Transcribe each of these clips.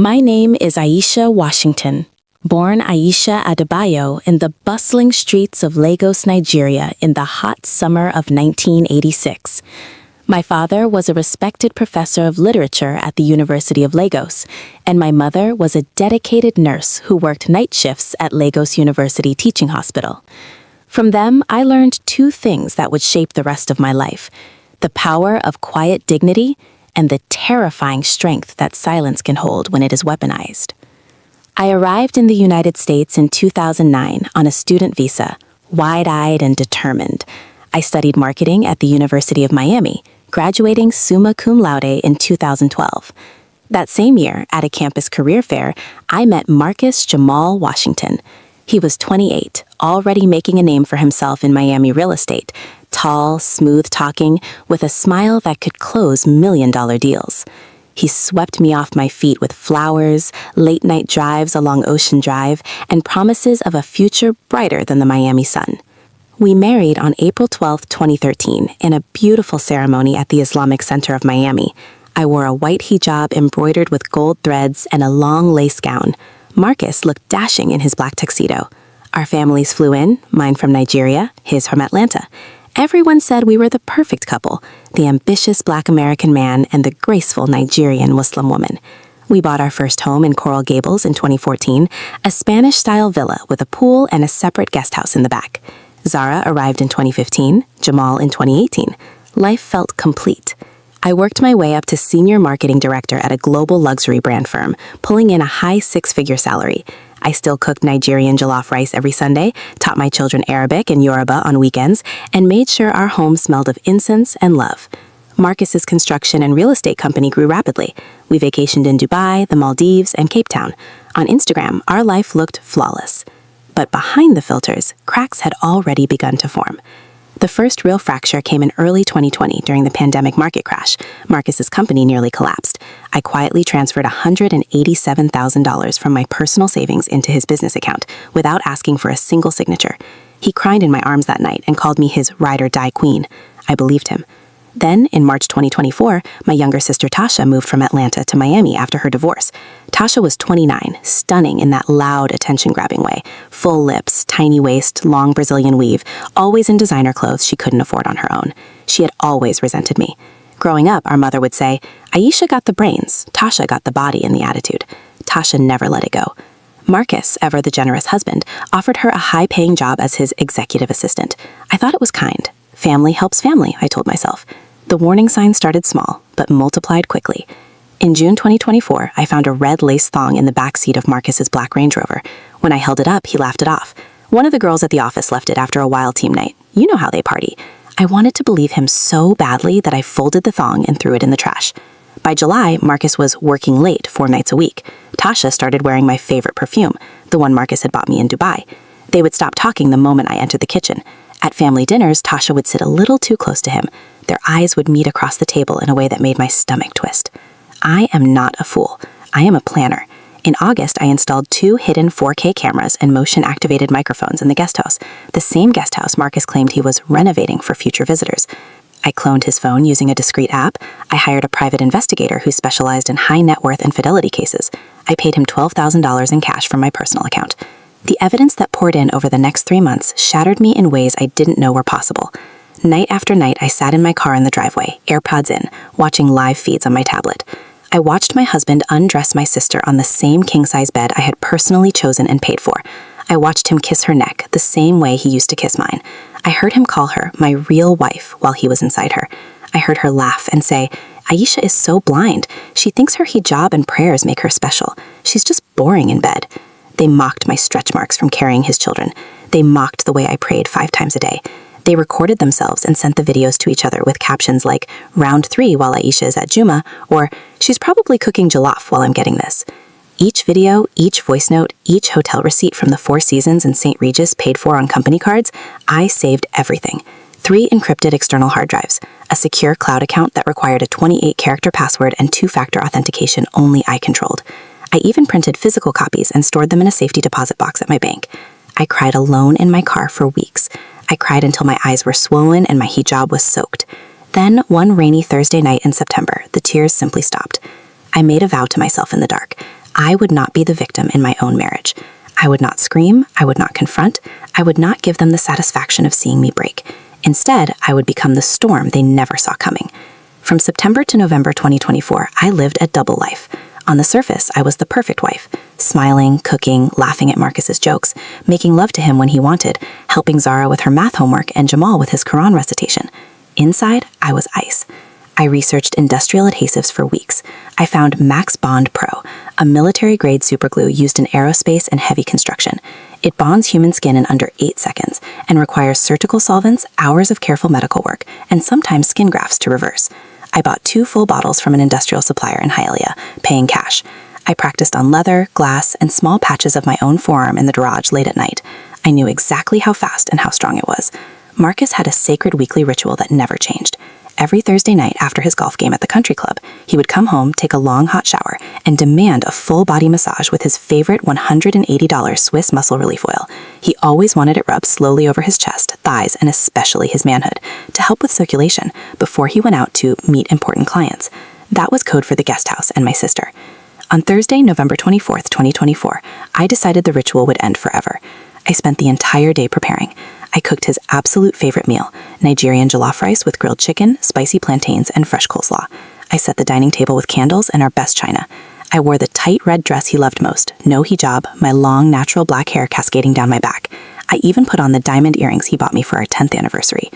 My name is Aisha Washington, born Aisha Adebayo in the bustling streets of Lagos, Nigeria in the hot summer of 1986. My father was a respected professor of literature at the University of Lagos, and my mother was a dedicated nurse who worked night shifts at Lagos University Teaching Hospital. From them, I learned two things that would shape the rest of my life: the power of quiet dignity and the terrifying strength that silence can hold when it is weaponized. I arrived in the United States in 2009 on a student visa, wide-eyed and determined. I studied marketing at the University of Miami, graduating summa cum laude in 2012. That same year, at a campus career fair, I met Marcus Jamal Washington. He was 28, already making a name for himself in Miami real estate, tall, smooth-talking, with a smile that could close million-dollar deals. He swept me off my feet with flowers, late-night drives along Ocean Drive, and promises of a future brighter than the Miami sun. We married on April 12, 2013, in a beautiful ceremony at the Islamic Center of Miami. I wore a white hijab embroidered with gold threads and a long lace gown. Marcus looked dashing in his black tuxedo. Our families flew in, mine from Nigeria, his from Atlanta. Everyone said we were the perfect couple, the ambitious Black American man and the graceful Nigerian Muslim woman. We bought our first home in Coral Gables in 2014, a Spanish-style villa with a pool and a separate guest house in the back. Zara arrived in 2015, Jamal in 2018. Life felt complete. I worked my way up to senior marketing director at a global luxury brand firm, pulling in a high six-figure salary. I still cooked Nigerian jollof rice every Sunday, taught my children Arabic and Yoruba on weekends, and made sure our home smelled of incense and love. Marcus's construction and real estate company grew rapidly. We vacationed in Dubai, the Maldives, and Cape Town. On Instagram, our life looked flawless. But behind the filters, cracks had already begun to form. The first real fracture came in early 2020 during the pandemic market crash. Marcus's company nearly collapsed. I quietly transferred $187,000 from my personal savings into his business account without asking for a single signature. He cried in my arms that night and called me his ride-or-die queen. I believed him. Then, in March 2024, my younger sister Tasha moved from Atlanta to Miami after her divorce. Tasha was 29, stunning in that loud, attention-grabbing way. Full lips, tiny waist, long Brazilian weave, always in designer clothes she couldn't afford on her own. She had always resented me. Growing up, our mother would say, "Aisha got the brains, Tasha got the body and the attitude." Tasha never let it go. Marcus, ever the generous husband, offered her a high-paying job as his executive assistant. I thought it was kind. Family helps family, I told myself. The warning signs started small, but multiplied quickly. In June 2024, I found a red lace thong in the back seat of Marcus's black Range Rover. When I held it up, he laughed it off. One of the girls at the office left it after a wild team night. You know how they party. I wanted to believe him so badly that I folded the thong and threw it in the trash. By July, Marcus was working late 4 nights a week. Tasha started wearing my favorite perfume, the one Marcus had bought me in Dubai. They would stop talking the moment I entered the kitchen. At family dinners, Tasha would sit a little too close to him. Their eyes would meet across the table in a way that made my stomach twist. I am not a fool. I am a planner. In August, I installed 2 hidden 4K cameras and motion-activated microphones in the guest house, the same guest house Marcus claimed he was renovating for future visitors. I cloned his phone using a discreet app. I hired a private investigator who specialized in high net worth infidelity cases. I paid him $12,000 in cash from my personal account. The evidence that poured in over the next 3 months shattered me in ways I didn't know were possible. Night after night, I sat in my car in the driveway, AirPods in, watching live feeds on my tablet. I watched my husband undress my sister on the same king-size bed I had personally chosen and paid for. I watched him kiss her neck the same way he used to kiss mine. I heard him call her my real wife while he was inside her. I heard her laugh and say, "Aisha is so blind. She thinks her hijab and prayers make her special. She's just boring in bed." They mocked my stretch marks from carrying his children. They mocked the way I prayed 5 times a day. They recorded themselves and sent the videos to each other with captions like, "Round 3 while Aisha is at Juma," or "She's probably cooking jollof while I'm getting this." Each video, each voice note, each hotel receipt from the Four Seasons and St. Regis paid for on company cards, I saved everything. 3 encrypted external hard drives, a secure cloud account that required a 28-character password and 2-factor authentication only I controlled. I even printed physical copies and stored them in a safety deposit box at my bank. I cried alone in my car for weeks. I cried until my eyes were swollen and my hijab was soaked. Then, one rainy Thursday night in September, the tears simply stopped. I made a vow to myself in the dark. I would not be the victim in my own marriage. I would not scream, I would not confront, I would not give them the satisfaction of seeing me break. Instead, I would become the storm they never saw coming. From September to November 2024, I lived a double life. On the surface, I was the perfect wife, smiling, cooking, laughing at Marcus's jokes, making love to him when he wanted, helping Zara with her math homework and Jamal with his Quran recitation. Inside, I was ice. I researched industrial adhesives for weeks. I found Max Bond Pro, a military-grade superglue used in aerospace and heavy construction. It bonds human skin in under 8 seconds and requires surgical solvents, hours of careful medical work, and sometimes skin grafts to reverse. I bought 2 full bottles from an industrial supplier in Hialeah, paying cash. I practiced on leather, glass, and small patches of my own forearm in the garage late at night. I knew exactly how fast and how strong it was. Marcus had a sacred weekly ritual that never changed. Every Thursday night after his golf game at the country club, he would come home, take a long hot shower, and demand a full-body massage with his favorite $180 Swiss muscle relief oil. He always wanted it rubbed slowly over his chest, thighs, and especially his manhood, to help with circulation before he went out to meet important clients. That was code for the guest house and my sister. On Thursday, November 24th, 2024, I decided the ritual would end forever. I spent the entire day preparing. I cooked his absolute favorite meal, Nigerian jollof rice with grilled chicken, spicy plantains, and fresh coleslaw. I set the dining table with candles and our best china. I wore the tight red dress he loved most, no hijab, my long, natural black hair cascading down my back. I even put on the diamond earrings he bought me for our 10th anniversary.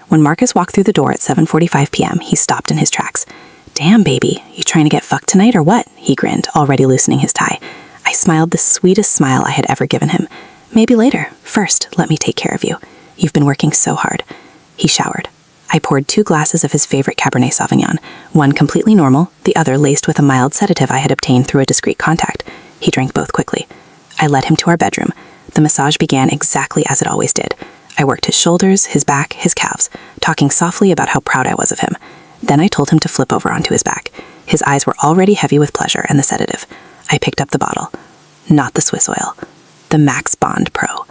When Marcus walked through the door at 7:45 p.m., he stopped in his tracks. "Damn, baby, you trying to get fucked tonight or what?" he grinned, already loosening his tie. I smiled the sweetest smile I had ever given him. "Maybe later. First, let me take care of you. You've been working so hard." He showered. I poured 2 glasses of his favorite Cabernet Sauvignon, one completely normal, the other laced with a mild sedative I had obtained through a discreet contact. He drank both quickly. I led him to our bedroom. The massage began exactly as it always did. I worked his shoulders, his back, his calves, talking softly about how proud I was of him. Then I told him to flip over onto his back. His eyes were already heavy with pleasure and the sedative. I picked up the bottle. Not the Swiss oil. The Max Bond Pro.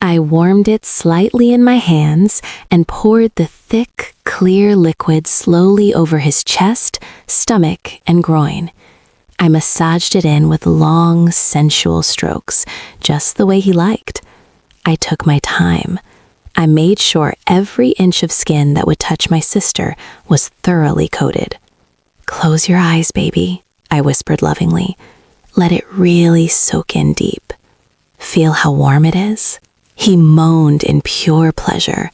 I warmed it slightly in my hands and poured the thick, clear liquid slowly over his chest, stomach, and groin. I massaged it in with long, sensual strokes, just the way he liked. I took my time. I made sure every inch of skin that would touch my sister was thoroughly coated. "Close your eyes, baby," I whispered lovingly. "Let it really soak in deep. Feel how warm it is?" He moaned in pure pleasure.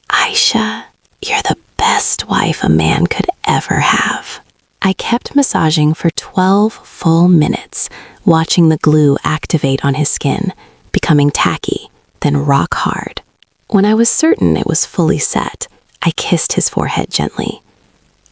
"Aisha, you're the best wife a man could ever have." I kept massaging for 12 full minutes, watching the glue activate on his skin, becoming tacky, then rock hard. When I was certain it was fully set, I kissed his forehead gently.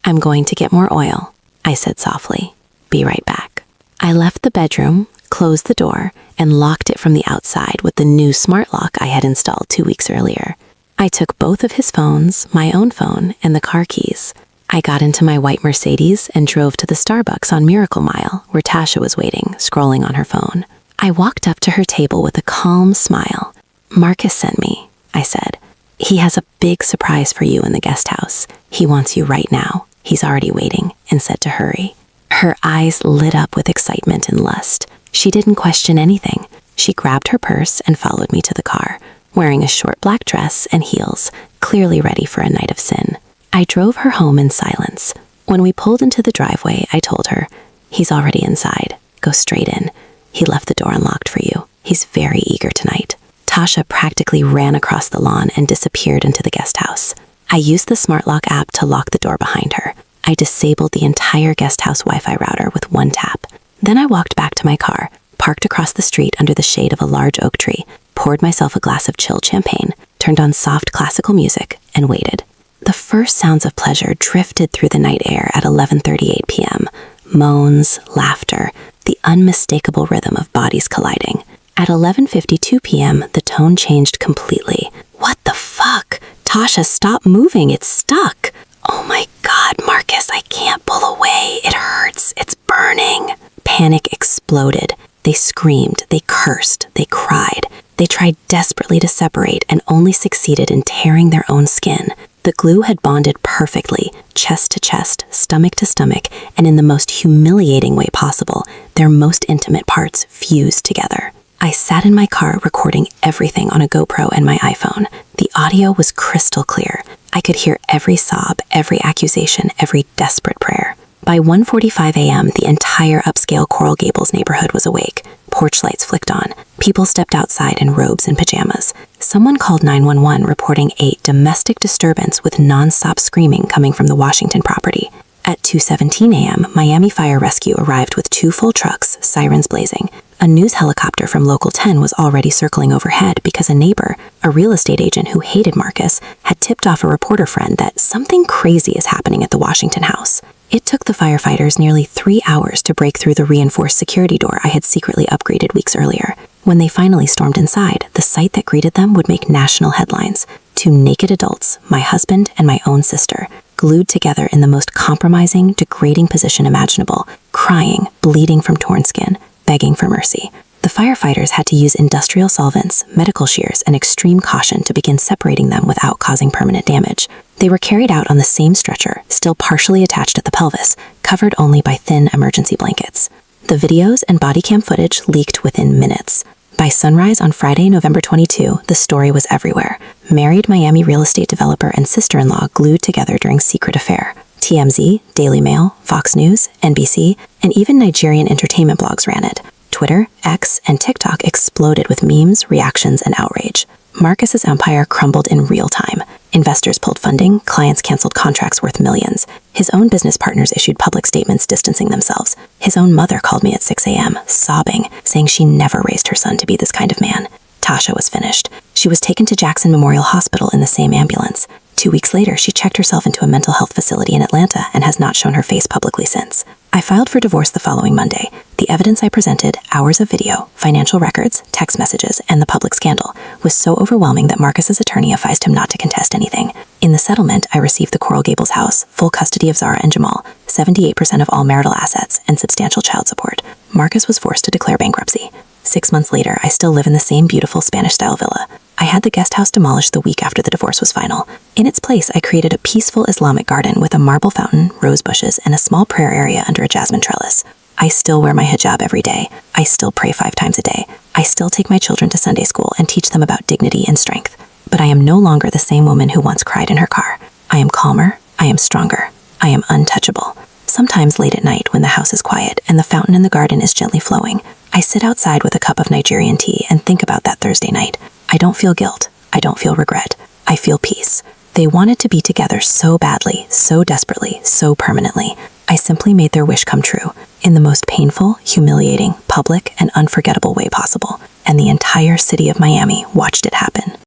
"I'm going to get more oil," I said softly. "Be right back." I left the bedroom, closed the door, and locked it from the outside with the new smart lock I had installed 2 weeks earlier. I took both of his phones, my own phone, and the car keys. I got into my white Mercedes and drove to the Starbucks on Miracle Mile, where Tasha was waiting, scrolling on her phone. I walked up to her table with a calm smile. "Marcus sent me," I said. "He has a big surprise for you in the guest house. He wants you right now. He's already waiting," and said to hurry. Her eyes lit up with excitement and lust. She didn't question anything. She grabbed her purse and followed me to the car, wearing a short black dress and heels, clearly ready for a night of sin. I drove her home in silence. When we pulled into the driveway, I told her, "He's already inside. Go straight in. He left the door unlocked for you. He's very eager tonight." Tasha practically ran across the lawn and disappeared into the guest house. I used the smart lock app to lock the door behind her. I disabled the entire guest house Wi-Fi router with one tap. Then I walked back to my car, parked across the street under the shade of a large oak tree, poured myself a glass of chilled champagne, turned on soft classical music, and waited. The first sounds of pleasure drifted through the night air at 11:38 p.m. Moans, laughter, the unmistakable rhythm of bodies colliding. At 11:52 p.m., the tone changed completely. "What the fuck? Tasha, stop moving. It's stuck." "Oh my God, Marcus, I can't pull away. It hurts. It's burning." Panic exploded. They screamed, they cursed, they cried. They tried desperately to separate and only succeeded in tearing their own skin. The glue had bonded perfectly, chest to chest, stomach to stomach, and in the most humiliating way possible, their most intimate parts fused together. I sat in my car recording everything on a GoPro and my iPhone. The audio was crystal clear. I could hear every sob, every accusation, every desperate prayer. By 1:45 a.m., the entire upscale Coral Gables neighborhood was awake. Porch lights flicked on. People stepped outside in robes and pajamas. Someone called 911 reporting a domestic disturbance with non-stop screaming coming from the Washington property. At 2:17 a.m., Miami Fire Rescue arrived with 2 full trucks, sirens blazing. A news helicopter from Local 10 was already circling overhead because a neighbor, a real estate agent who hated Marcus, had tipped off a reporter friend that something crazy is happening at the Washington house. It took the firefighters nearly 3 hours to break through the reinforced security door I had secretly upgraded weeks earlier. When they finally stormed inside, the sight that greeted them would make national headlines. 2 naked adults, my husband and my own sister, glued together in the most compromising, degrading position imaginable, crying, bleeding from torn skin, begging for mercy. The firefighters had to use industrial solvents, medical shears, and extreme caution to begin separating them without causing permanent damage. They were carried out on the same stretcher, still partially attached at the pelvis, covered only by thin emergency blankets. The videos and body cam footage leaked within minutes. By sunrise on Friday, November 22, the story was everywhere. Married Miami real estate developer and sister-in-law glued together during secret affair. TMZ, Daily Mail, Fox News, NBC, and even Nigerian entertainment blogs ran it. Twitter, X, and TikTok exploded with memes, reactions, and outrage. Marcus's empire crumbled in real time. Investors pulled funding, clients canceled contracts worth millions. His own business partners issued public statements distancing themselves. His own mother called me at 6 a.m., sobbing, saying she never raised her son to be this kind of man. Tasha was finished. She was taken to Jackson Memorial Hospital in the same ambulance. 2 weeks later, she checked herself into a mental health facility in Atlanta and has not shown her face publicly since. I filed for divorce the following Monday. The evidence I presented, hours of video, financial records, text messages, and the public scandal, was so overwhelming that Marcus's attorney advised him not to contest anything. In the settlement, I received the Coral Gables house, full custody of Zara and Jamal, 78% of all marital assets, and substantial child support. Marcus was forced to declare bankruptcy. 6 months later, I still live in the same beautiful Spanish-style villa. I had the guest house demolished the week after the divorce was final. In its place, I created a peaceful Islamic garden with a marble fountain, rose bushes, and a small prayer area under a jasmine trellis. I still wear my hijab every day. I still pray 5 times a day. I still take my children to Sunday school and teach them about dignity and strength. But I am no longer the same woman who once cried in her car. I am calmer. I am stronger. I am untouchable. Sometimes late at night when the house is quiet and the fountain in the garden is gently flowing, I sit outside with a cup of Nigerian tea and think about that Thursday night. I don't feel guilt. I don't feel regret. I feel peace. They wanted to be together so badly, so desperately, so permanently. I simply made their wish come true in the most painful, humiliating, public, and unforgettable way possible. And the entire city of Miami watched it happen.